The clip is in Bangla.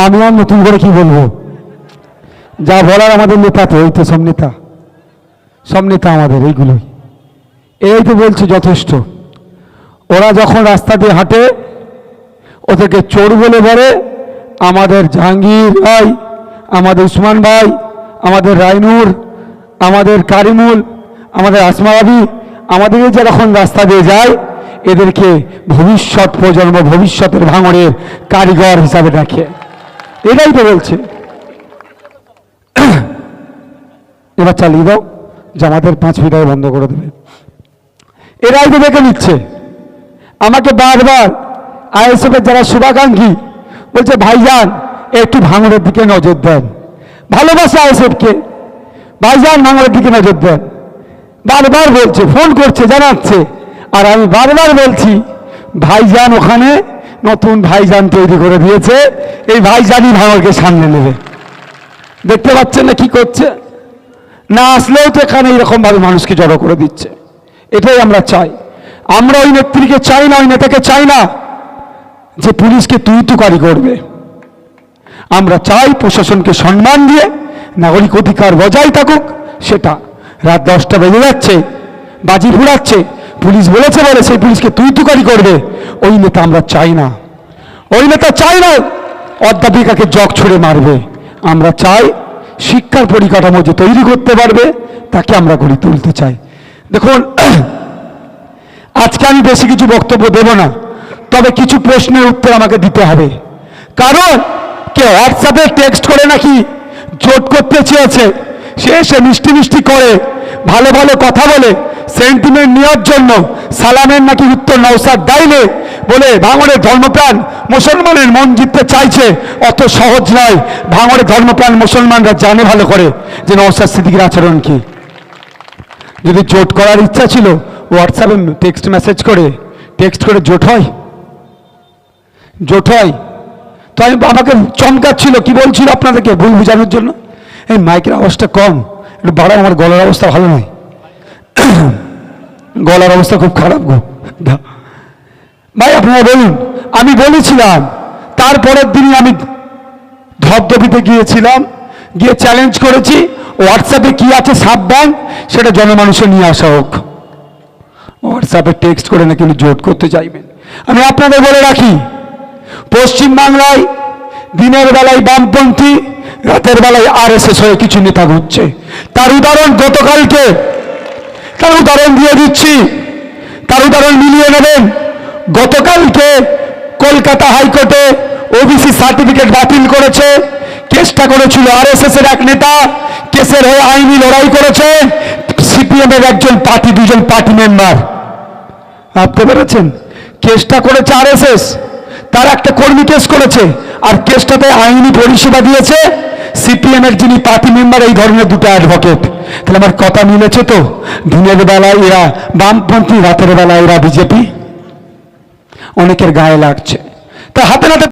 আমি আর নতুন করে কি বলবো, যা বলার আমাদের নেতা তো, এই তো সব নেতা আমাদের এইগুলোই, এই তো বলছে যথেষ্ট। ওরা যখন রাস্তা দিয়ে হাঁটে ওদেরকে চোর বলে বলে, আমাদের জাহাঙ্গীর ভাই, আমাদের উসমান ভাই, আমাদের রাইনুর, আমাদের কারিমুল, আমাদের আসমা আবি, আমাদেরকে যখন রাস্তা দিয়ে যায় এদেরকে ভবিষ্যৎ প্রজন্ম, ভবিষ্যতের ভাঙড়ের কারিগর হিসাবে দেখে, এটাই তো বলছে। এবার চালিয়ে দাও, জামাতের 5 ফিটাই বন্ধ করে দেবে, এরাই তো দেখে নিচ্ছে। আমাকে বারবার আইএসএফ এর যারা শুভাকাঙ্ক্ষী বলছে, ভাইজান একটু ভাঙড়ের দিকে নজর দেন, ভালোবাসে আইএসএফকে, ভাইজান ভাঙড়ের দিকে নজর দেন, বারবার বলছে, ফোন করছে, জানাচ্ছে। আর আমি বারবার বলছি, ভাইজান ওখানে নতুন ভাইজান তৈরি করে দিয়েছে, এই ভাইজানই ভাঙড়কে সামনে নেবে। দেখতে পাচ্ছেন না কি করছে? না আসলেও তো এখানে এরকম ভাবে মানুষকে জড়ো করে দিচ্ছে। এটাই আমরা চাই। আমরা ওই নেত্রীকে চাই না, ওই নেতাকে চাই না যে পুলিশকে তুই-তুকারি করবে। আমরা চাই প্রশাসনকে সম্মান দিয়ে নাগরিক অধিকার বজায় থাকুক। সেটা রাত 10টা বেজে যাচ্ছে, বাজি ফুরাচ্ছে, পুলিশ বলেছে বলে সেই পুলিশকে তুই-তুকারি করবে, ওই নেতা আমরা চাই না। ওই নেতা চাই না অধ্যাপিকাকে জগ ছুড়ে মারবে। আমরা চাই শিক্ষার পরিকাঠামো যে তৈরি করতে পারবে তাকে আমরা গড়ে তুলতে চাই। দেখুন, আজকে আমি বেশি কিছু বক্তব্য দেব না, তবে কিছু প্রশ্নের উত্তর আমাকে দিতে হবে। কারণ কে হোয়াটসঅ্যাপে টেক্সট করে নাকি জোট করতে চেয়েছে, সে এসে মিষ্টি মিষ্টি করে ভালো ভালো কথা বলে সেন্টিমেন্ট নেওয়ার জন্য সালামের নাকি উত্তর নওশাদ দাইলে বলে ভাঙড়ের ধর্মপ্রাণ মুসলমানের মন জিততে চাইছে। অত সহজ নয়। ভাঙড়ের ধর্মপ্রাণ মুসলমানরা জানে ভালো করে যে নওশাদ সিদ্দিকীর আচরণ কি। যদি জোট করার ইচ্ছা ছিল হোয়াটসঅ্যাপে টেক্সট করে জোট হয়? তো আমি আমাকে চমকাচ্ছিল, কি বলছিল আপনাদেরকে ভুল বোঝানোর জন্য। এই মাইকের আওয়াজটা কম, একটু বাড়াও, আমার গলার অবস্থা ভালো নয়, গলার অবস্থা খুব খারাপ গো ভাই। আপনারা বলুন, আমি বলেছিলাম, তারপরের দিনই আমি ধবধবিতে গিয়েছিলাম, গিয়ে চ্যালেঞ্জ করেছি হোয়াটসঅ্যাপে কি আছে সাবধান, সেটা জনমানুষে নিয়ে আসা হোক। হোয়াটসঅ্যাপে টেক্সট করে নাকি জোট করতে চাইবেন। আমি আপনাদের বলে রাখি, পশ্চিমবাংলায় দিনের বেলায় বামপন্থী, রাতের বেলায় আরএসএস হয়ে কিছু নেতা ঘুরছে। তার উদাহরণ গতকালকে, তার উদাহরণ দিয়ে দিচ্ছি, তার উদাহরণ মিলিয়ে নেবেন। গতকালকে কলকাতা হাইকোর্টে ওবিসি সার্টিফিকেট বাতিল করেছে। কেসটা করেছিল আরএসএস এর এক নেতা, কেসের হয়ে আইনি লড়াই করেছে সিপিএম এর একজন পার্টি, 2জন পার্টি মেম্বার। ভাবতে পেরেছেন? কেসটা করেছে আরএসএস, তার একটা কর্মী কেস করেছে, আর কেসটাতে আইনি পরিষেবা দিয়েছে সিপিএম এর যিনি পার্টি মেম্বার, এই ধরনের 2টা অ্যাডভোকেট। তাহলে আমার কথা মিলেছে তো? দিনের বেলায় এরা বামপন্থী, রাতের বেলায় এরা বিজেপি। অনেকের গায়ে লাগছে, তা হাতে নাতে